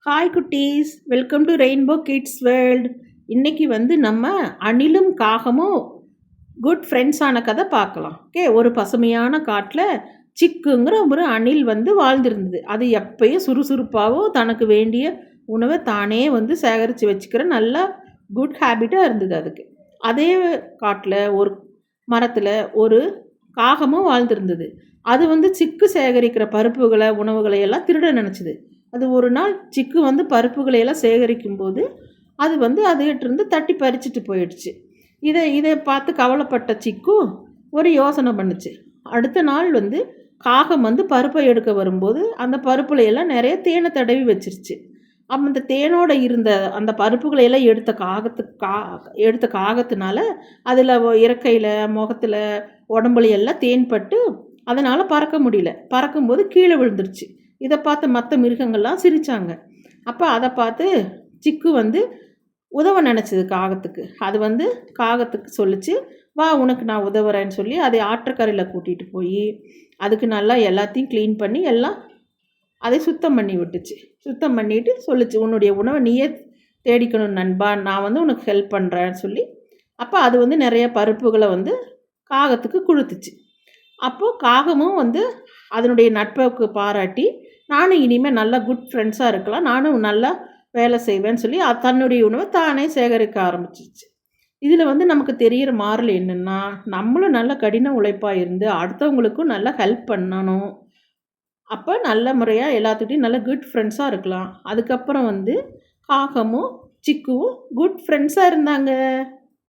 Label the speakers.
Speaker 1: Hi குட்டீஸ், welcome to rainbow kids world. இன்னைக்கு நம்ம அணிலும் காகமும் குட் ஃப்ரெண்ட்ஸான கதை பார்க்கலாம். ஓகே, ஒரு பசுமையான காட்டில் சிக்குங்கிற ஒரு அணில் வாழ்ந்திருந்தது. அது எப்பயும் சுறுசுறுப்பாகவும் தனக்கு வேண்டிய உணவை தானே சேகரித்து வச்சுக்கிற நல்ல குட் ஹேபிட்டாக இருந்தது அதுக்கு. அதே காட்டில் ஒரு மரத்தில் ஒரு காகமும் வாழ்ந்திருந்தது. அது சிக்கு சேகரிக்கிற பருப்புகளை உணவுகளை எல்லாம் திருட நினச்சிது. அது ஒரு நாள் சிக்கு பருப்புகளை எல்லாம் சேகரிக்கும் போது அது அதுகிட்டிருந்து தட்டி பறிச்சுட்டு போயிடுச்சு. இதை பார்த்து கவலைப்பட்ட சிக்கு ஒரு யோசனை பண்ணுச்சு. அடுத்த நாள் காகம் பருப்பை எடுக்க வரும்போது அந்த பருப்புல எல்லாம் நிறைய தேனை தடவி வச்சிருச்சு. அந்த தேனோட இருந்த அந்த பருப்புகளை எல்லாம் எடுத்த காகத்தினால அதில் இறக்கையில் முகத்தில் உடம்புல எல்லாம் தேன் பட்டு அதனால் பறக்க முடியல. பறக்கும்போது கீழே விழுந்துருச்சு. இதை பார்த்து மற்ற மிருகங்கள்லாம் சிரித்தாங்க. அப்போ அதை பார்த்து சிக்கு உதவ நினச்சிது காகத்துக்கு. அது காகத்துக்கு சொல்லிச்சு, வா உனக்கு நான் உதவுறேன்னு சொல்லி அதை ஆற்றக்கரையில் கூட்டிகிட்டு போய் அதுக்கு நல்லா எல்லாத்தையும் க்ளீன் பண்ணி எல்லாம் அதை சுத்தம் பண்ணி விட்டுச்சு. சுத்தம் பண்ணிவிட்டு சொல்லிச்சு, உன்னுடைய உணவை நீயே தேடிக்கணும் நண்பா, நான் உனக்கு ஹெல்ப் பண்ணுறேன்னு சொல்லி. அப்போ அது நிறைய பருப்புகளை காகத்துக்கு கொடுத்துச்சு. அப்போது காகமும் அதனுடைய நட்புக்கு பாராட்டி, நானும் இனிமேல் நல்லா குட் ஃப்ரெண்ட்ஸாக இருக்கலாம், நானும் நல்லா வேலை செய்வேன்னு சொல்லி தன்னுடைய உணவை தானே சேகரிக்க ஆரம்பிச்சிச்சு. இதில் நமக்கு தெரிகிற மாறல் என்னென்னா, நம்மளும் நல்ல கடின உழைப்பாக இருந்து அடுத்தவங்களுக்கும் நல்லா ஹெல்ப் பண்ணணும். அப்போ நல்ல முறையாக எல்லாத்துக்கிட்டையும் நல்ல குட் ஃப்ரெண்ட்ஸாக இருக்கலாம். அதுக்கப்புறம் காகமும் சிக்குவும் குட் ஃப்ரெண்ட்ஸாக இருந்தாங்க.